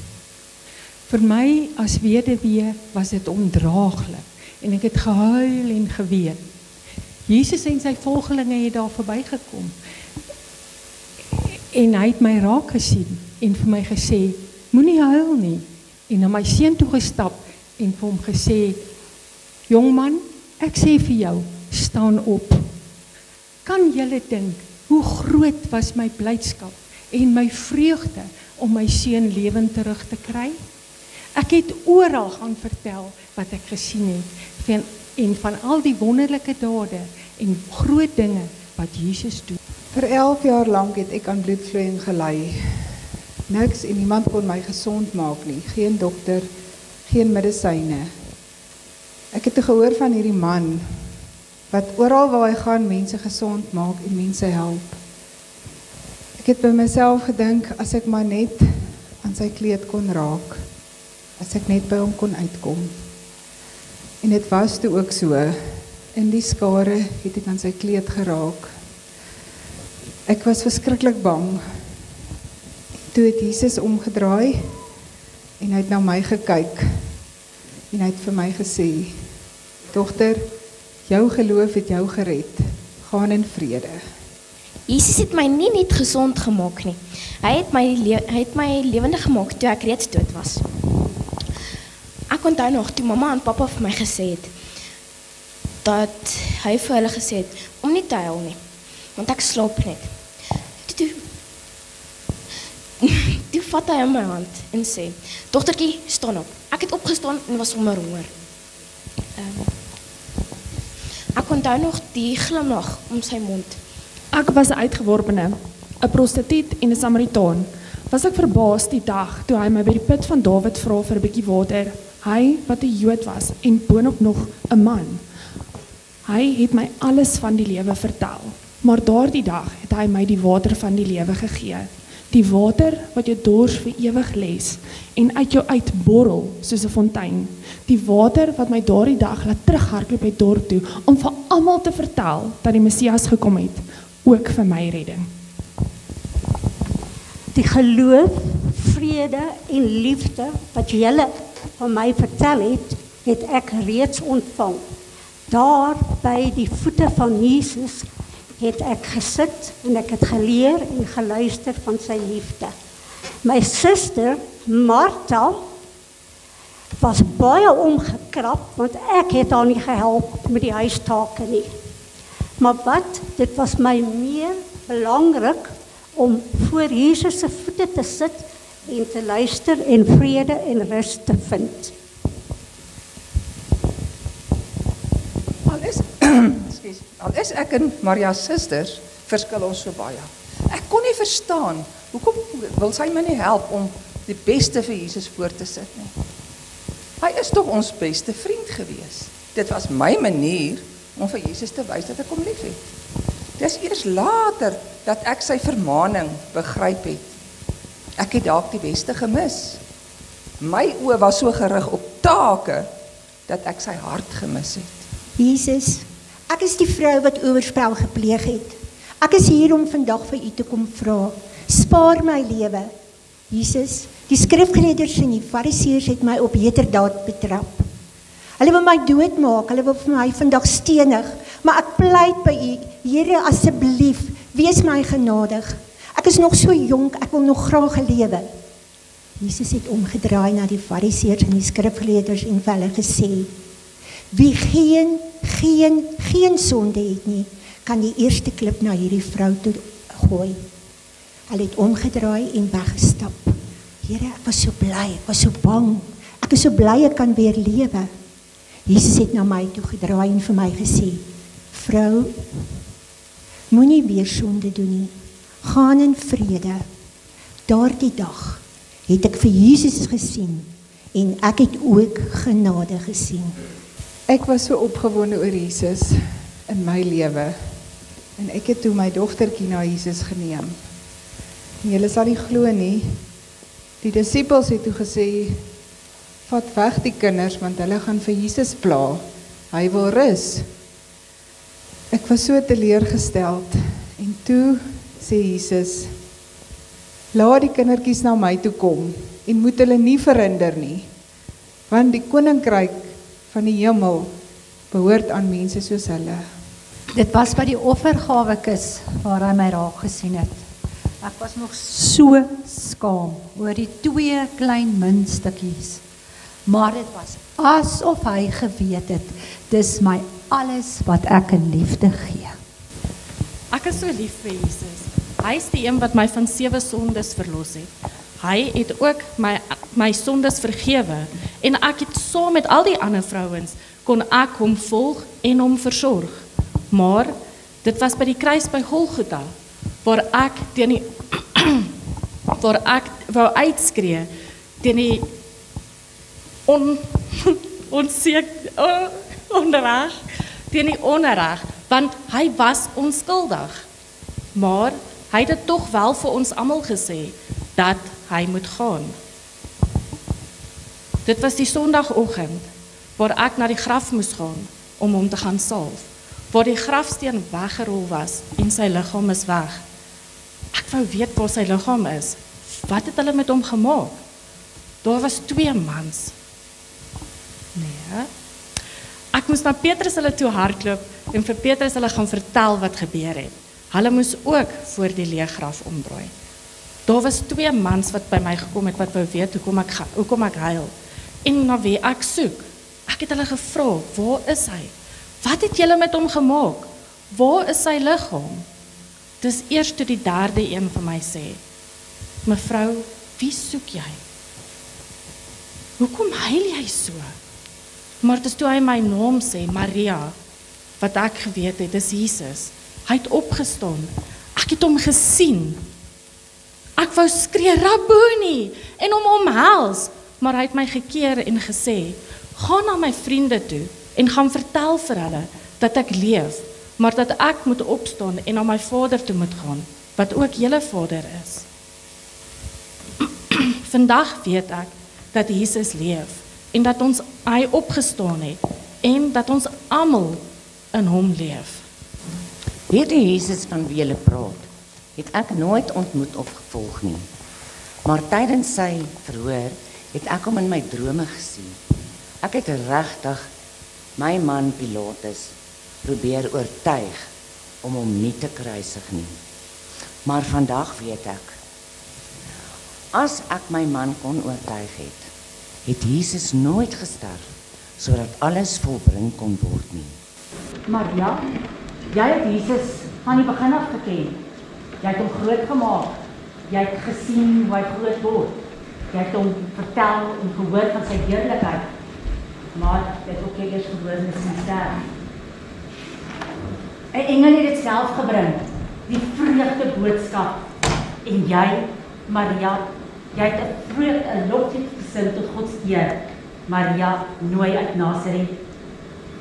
Vir my as weduwee was dit ondraaglik en ek het gehuil en geween. Jesus en sy volgelinge het daar verbygekom en hy het my raak gesien en vir my gesê, moenie huil nie, en na my seun toe gestap en vir hom gesê, jongman, ek sê vir jou, staan op. Kan julle dink hoe groot was my blydskap en my vreugde om my seun lewend terug te kry? Ek het oral gaan vertel wat ek gesien het en van al die wonderlike dade en groot dinge wat Jesus doen. Vir 11 jaar lank het ek aan bloedvloeiing gely. Niks en niemand kon my gesond maak nie. Geen dokter, geen medisyne. Ek het gehoor van hierdie man wat oral waar hy gaan mense gesond maak en mense help. Ek het by myself gedink as ek maar net aan sy kleed kon raak. As ek net by hom kon uitkom. En dit was toe ook so. In die skare het ek aan sy kleed geraak. Ek was verskriklik bang. Toe het Jesus omgedraai en hy het na my gekyk en hy het vir my gesê, dogter, jou geloof het jou gered. Gaan in vrede. Jesus het my nie net gesond gemaak nie. Hy het my lewendig gemaak toe ek reeds dood was. Ek onthou nog toe mamma en pappa vir my gesê het dat hy vir hulle gesê het om nie te huil nie, want ek slaap net. Toe vat hy in my hand en sê, dogtertjie, staan op. Ek het opgestaan en was sommer honger. Ek onthou nog die glimlag om sy mond. Ek was 'n uitgeworpene, 'n prostituut en 'n Samaritaan, was ek verbaas die dag toe hy my by die put van Dawid vra vir 'n bietjie water. Hy wat 'n Jood was en boonop nog 'n man. Hy het my alles van die lewe vertel, maar daardie dag het hy my die water van die lewe gegee. Die water wat jou dors vir ewig les en uit jou uitborrel soos 'n fontein. Die water wat my daardie dag laat terughardloop uit dorp toe om vir almal te vertel dat die Messias gekom het, ook vir my redding. Die geloof, vrede en liefde wat julle van my vertel het ek reeds ontvang. Daar by die voete van Jesus het ek gesit en ek het geleer en geluister van sy liefde. My suster Martha was baie omgekrap want ek het haar nie gehelp met die huistake nie. Maar dit was my meer belangrik om voor Jesus se voete te sit en te luister en vrede en rus te vind. Al is ek en Maria susters, verskil ons so baie. Ek kon nie verstaan, hoekom wil sy my nie help om die beste vir Jesus voor te sit nie. Hy is toch ons beste vriend gewees. Dit was my manier om vir Jesus te wys dat ek hom lief het. Dis eers later dat ek sy vermaning begryp het. Ek het dalk die beste gemis. My oë was so gerig op take dat ek sy hart gemis het. Jesus, ek is die vrou wat oorspel gepleeg het. Ek is hier om vandag vir u te kom vra. Spaar my lewe. Jesus, die skrifgeleerders en die fariseërs het my op heterdaad betrap. Hulle wil my doodmaak, hulle wil vir my vandag stenig, maar ek pleit by u, Here, asseblief, wees my genadig. Ek is nog so jonk, ek wil nog graag lewe. Jesus het omgedraai na die fariseërs en die skrifgeleerders en vir hulle gesê, wie geen sonde het nie, kan die eerste klip na hierdie vrou toe gooi. Hulle het omgedraai en weggestap. Here, ek was so bly, ek was so bang. Ek is so bly ek kan weer lewe. Jesus het na my toe gedraai en vir my gesê, vrou, moenie weer sonde doen nie. Gaan in vrede. Daardie dag het ek vir Jesus gesien en ek het ook genade gesien. Ek was so opgewonde oor Jesus in my lewe en ek het toe my dogtertjie na Jesus geneem. En julle sal nie glo nie, die disippels het toe gesê, vat weg die kinders want hulle gaan vir Jesus pla. Hy wil rus. Ek was so teleurgesteld en toe sê Jesus, laat die kindertjies na my toe kom en moet hulle nie verhinder nie, want die koninkryk van die hemel behoort aan mense soos hulle. Dit was by die offergawekis waar hy my raak gesien het. Ek was nog so skaam oor die 2 klein muntstukkies. Maar dit was asof hy geweet het, dis my alles wat ek in liefde gee. Ek is so lief vir Jesus. Hy is die een wat my van 7 sondes verlos het. Hy het ook my sondes vergewe en ek het saam met al die ander vrouens kon ek hom volg en hom versorg. Maar dit was by die kruis by Golgotha waar ek teen die waar ek wou uitskree teen die onreg, teen die onreg, want hy was onskuldig. Maar hy het dit tog wel vir ons almal gesê dat hy moet gaan. Dit was die Sondagoggend waar ek na die graf moes gaan om hom te gaan salf, waar die grafsteen weggerol was en sy liggaam is weg. Ek wou weet waar sy liggaam is. Wat het hulle met hom gemaak? Daar was 2 mans. Nee. Ek moes na Petrus hulle toe hardloop en vir Petrus hulle gaan vertel wat gebeur het. Hulle moes ook voor die leë graf omdraai. Daar was 2 mans wat by my gekom het wat wou weet hoekom ek huil en na wie ek soek. Ek het hulle gevra, waar is hy? Wat het julle met hom gemaak? Waar is sy liggaam? Dis eers toe die 3de een van my sê, mevrou, wie soek jy? Hoekom huil jy so? Maar dis toe hy my naam sê, Maria, wat ek geweet het, is Jesus. Hy het opgestaan. Ek het hom gesien. Ek wou skree Rabboni en hom omhels, maar hy het my gekeer en gesê, gaan na my vriende toe en gaan vertel vir hulle dat ek leef, maar dat ek moet opstaan en na my Vader toe moet gaan, wat ook julle Vader is. Vandag weet ek dat Jesus leef en dat hy opgestaan het en dat ons almal in hom leef. Weet die Jesus van wie julle praat, het ek nooit ontmoet of gevolg nie. Maar tydens sy verhoor het ek hom in my drome gesien. Ek het regtig my man Pilatus probeer oortuig om hom nie te kruisig nie. Maar vandag weet ek, as ek my man kon oortuig het Jesus nooit gesterf, sodat alles volbring kon word nie. Maria, jy het Jesus van die begin af geken. Jy het hom groot gemaak. Jy het gesien hoe hy groot word. Jy het hom vertel en gehoor van sy heerlikheid. Maar jy het ook eers gehoor met sy sterf. 'n engel het dit self gebring, die vreugde boodskap. En jy, Maria, jy het 'n loflied gesing tot God se eer. Maria, nooi uit Nasaret.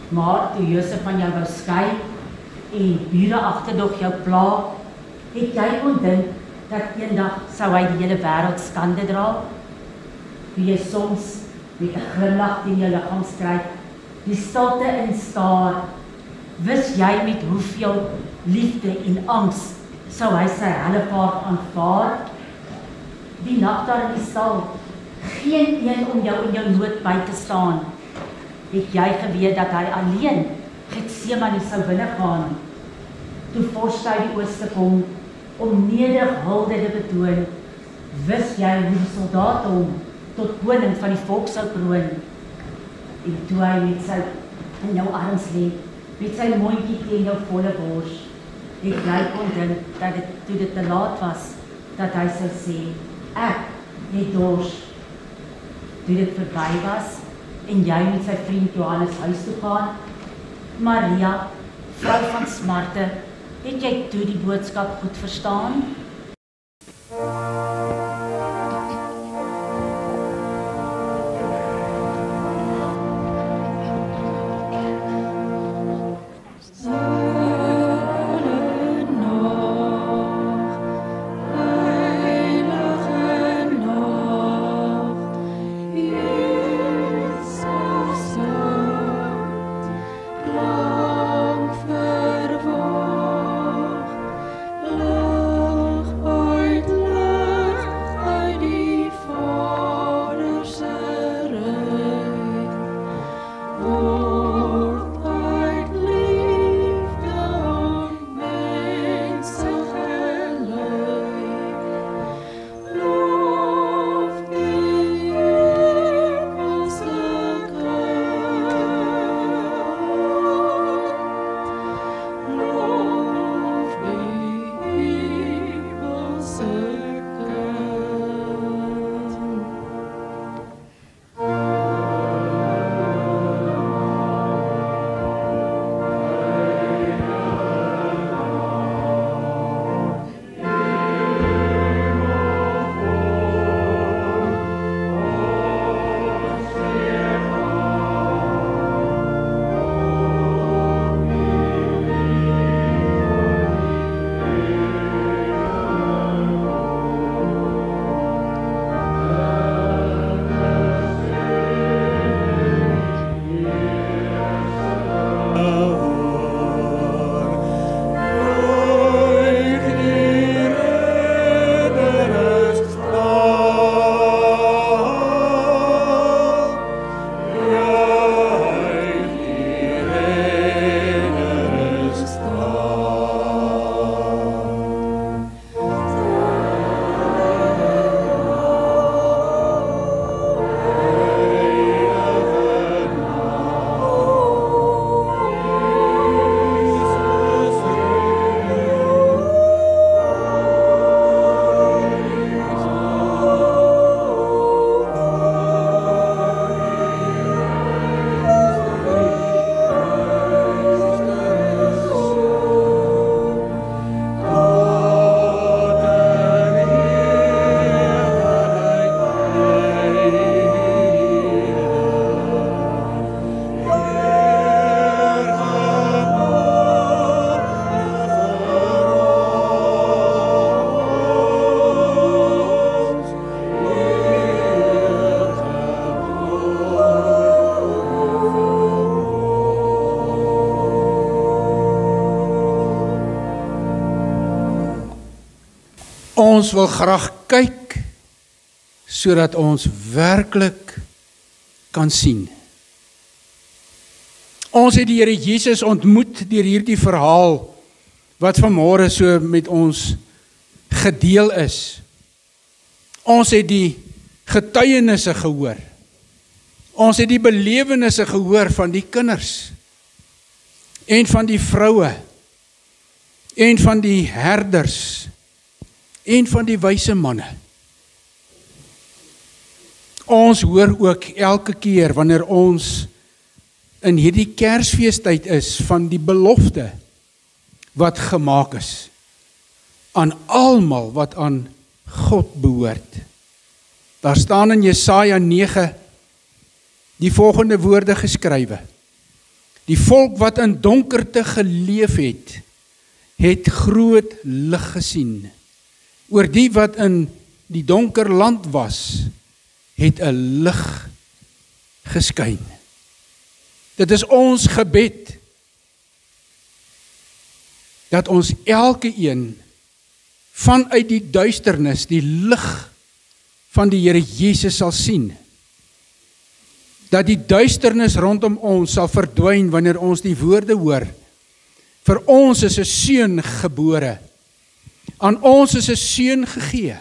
Maar toe Josef van jou wou skei en bure agterdog jou pla, het jy kon dink dat eendag sou hy die hele wêreld skande dra? Wie jy soms met 'n glimlag teen jou liggaam skryf, die stilte instaar, wis jy met hoeveel liefde en angs sou hy sy hellevaart aanvaar? Die nag daar in die stal, geen een om jou in jou nood by te staan. Het jy geweet dat hy alleen Getsemane sou binnegaan? Toe Vorstui die ooste kom, om nederig hulde te betoon, wis jy hoe die soldate hom tot koning van die volk sou kroon. En toe hy met sy in jou arms lê, met sy mondjie teen jou volle bors, het jy kon dink dat toe dit te laat was, dat hy sou sê, ek het dors. Toe dit verby was, en jy met sy vriend Johannes huis toe gaan, Maria, vrou van smarte, het jy toe die boodskap goed verstaan? Lang verwacht, Ons wil graag kyk sodat ons werklik kan sien. Ons het die Here Jesus ontmoet deur hierdie verhaal wat vanmôre so met ons gedeel is. Ons het die getuienisse gehoor. Ons het die belewennisse gehoor van die kinders en van die vroue en van die herders en van die wyse manne. Ons hoor ook elke keer wanneer ons in hierdie Kersfeestyd is van die belofte wat gemaak is aan almal wat aan God behoort. Daar staan in Jesaja 9 die volgende woorde geskrywe. Die volk wat in donkerte geleef het, het groot lig gesien. Oor die wat in die donker land was, het 'n lig geskyn. Dit is ons gebed dat ons elke een vanuit die duisternis die lig van die Here Jesus sal sien. Dat die duisternis rondom ons sal verdwyn wanneer ons die woorde hoor. Vir ons is 'n seun gebore. Aan ons is 'n seun gegee.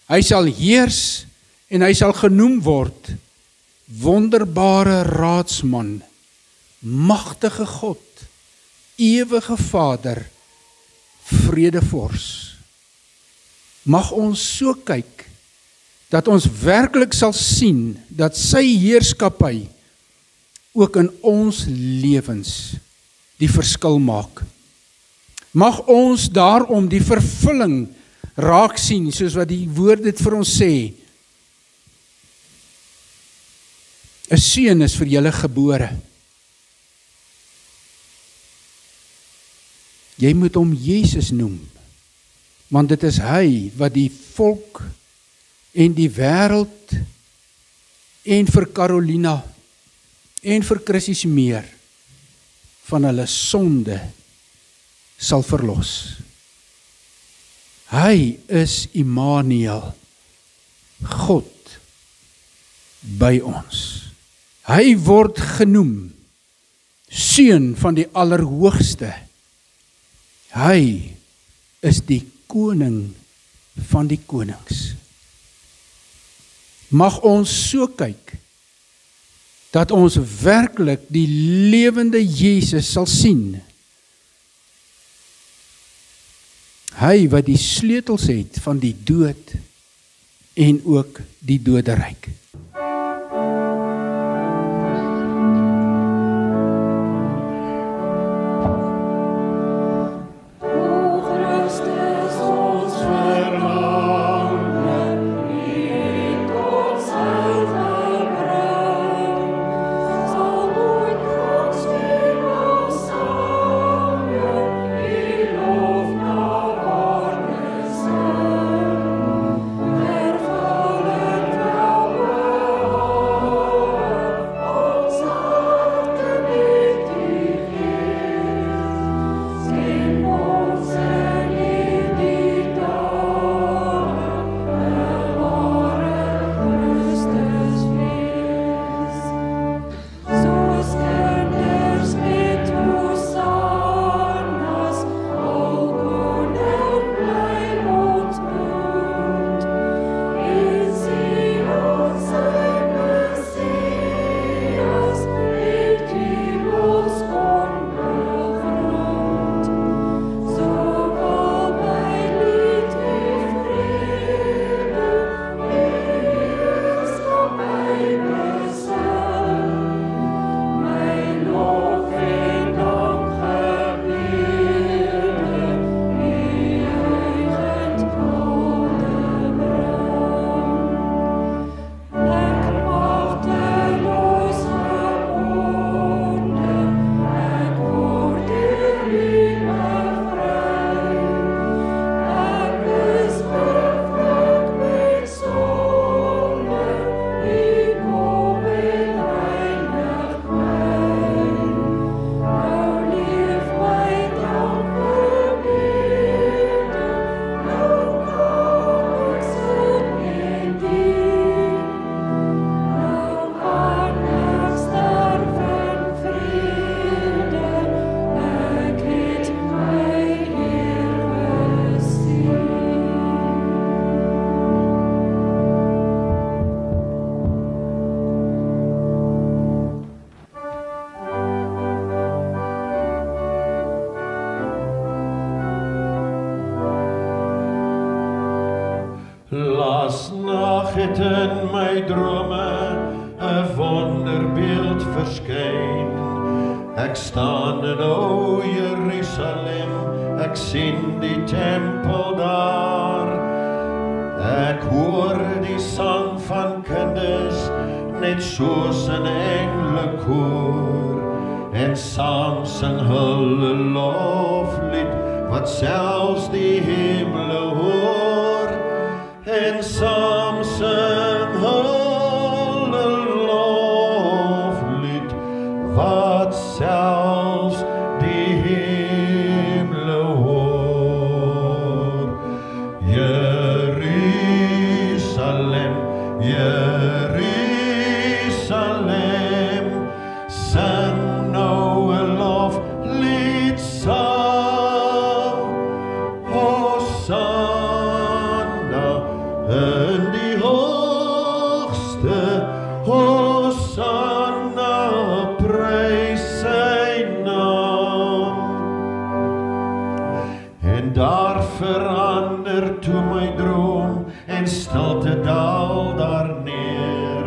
Hy sal heers en hy sal genoem word wonderbare raadsman, magtige God, ewige Vader, vredevors. Mag ons so kyk dat ons werklik sal sien dat sy heerskappy ook in ons lewens die verskil maak. Mag ons daarom die vervulling raak sien, soos wat die woord dit vir ons sê. 'n seun is vir julle gebore. Jy moet hom Jesus noem, want dit is hy wat die volk en die wêreld en vir Carolina en vir Christus meer van hulle sonde sal verlos. Hy is Immanuel, God by ons. Hy word genoem seun van die Allerhoogste. Hy is die koning van die konings. Mag ons so kyk dat ons werklik die lewende Jesus sal sien. Hy wat die sleutels het van die dood en ook die doderyk. Vervallen Laasnag het in my drome 'n wonderbeeld verskyn. Ek staan in o Jerusalem, ek sien die tempel daar. Ek hoor die sang van kinders, net soos 'n engelekoor. En saam sing hulle loflied, wat selfs die hemele hoor. En saam sing hulle loflied, wat selfs die hemele hoor. Jerusalem, Jerusalem, sing nou 'n loflied saam. Hosanna in die hoogste, Hosanna, prys sy naam. En daar verander toe my droom, en stilte daal daar neer.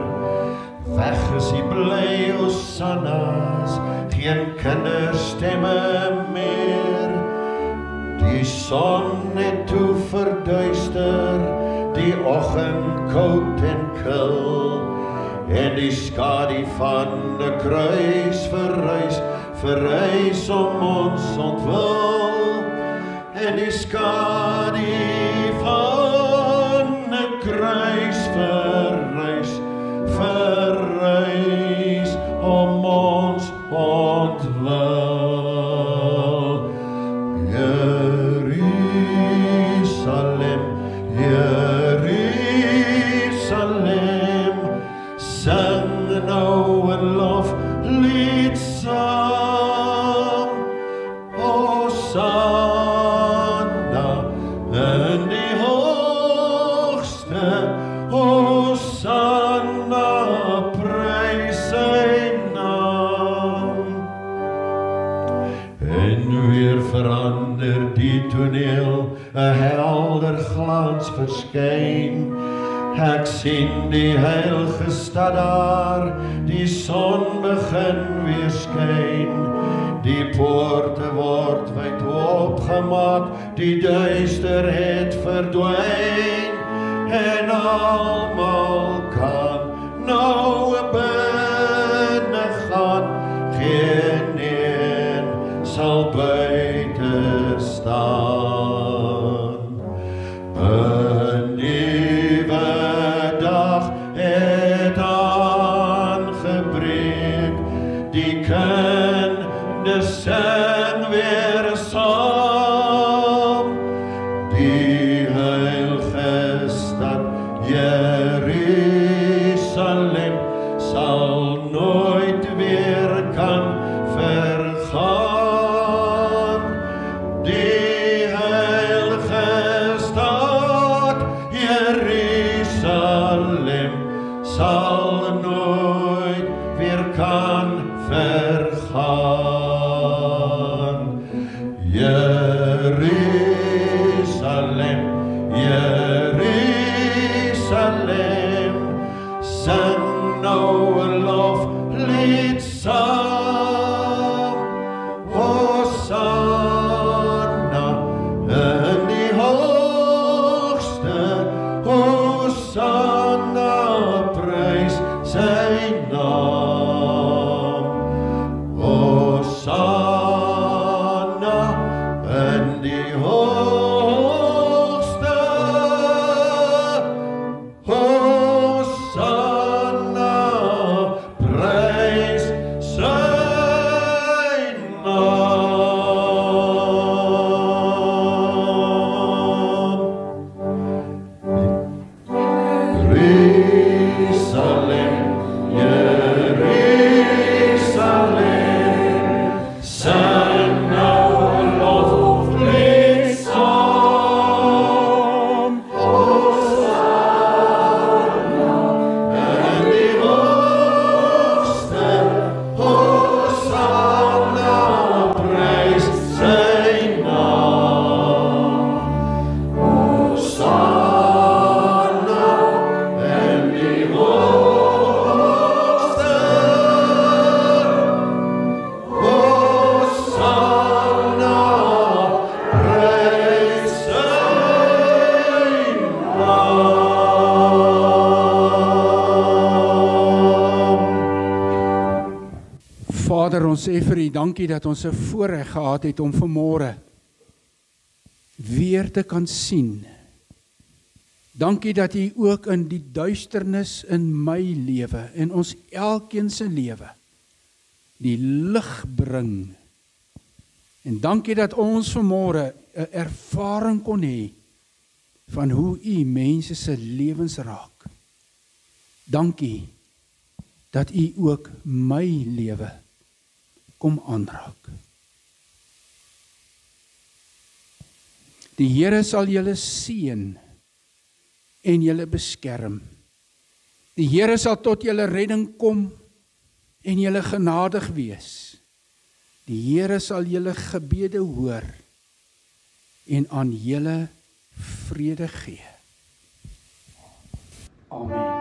Weg is die bly Hosanna's, geen kinderstemme meer. Die son het toe verduister, die oggend koud en kil. En die skadu van 'n kruis verrys om ons ontwil. En die skadu van 'n kruis verrys om ons ontwil. Jerusalem, Jerusalem, sing nou 'n loflied saam. Hosanna in die hoogste, Hosanna, prys sy naam. En weer verander die toneel, 'n helder glans verskyn. Ek sien die heilige stad daar, die son begin weer skyn. Die poorte word wyd oopgemaak, die duister het verdwyn. En almal kan nou binne gaan, geen een sal buite staan. 'N nuwe dag het aangebreek, die kinders sing weer saam. Die heilige stad Jerusalem sal nooit weer kan vergaan. Die heilige stad Jerusalem sal nooit weer kan vergaan. Jerusalem, Jerusalem, sing nou 'n loflied saam. Hosanna in die hoogste, Hosanna, prys sy naam. Hosanna in die hoogste, Hosanna, prys sy naam. ons sê vir U dankie dat ons 'n voorreg gehad het om vanmôre weer te kan sien. Dankie dat U ook in die duisternis in my lewe en ons elkeen se lewe die lig bring. En dankie dat ons vanmôre 'n ervaring kon hê van hoe U mense se lewens raak. Dankie dat U ook my lewe kom aanraak. Die Here sal julle seën en julle beskerm. Die Here sal tot julle redding kom en julle genadig wees. Die Here sal julle gebede hoor en aan julle vrede gee. Amen.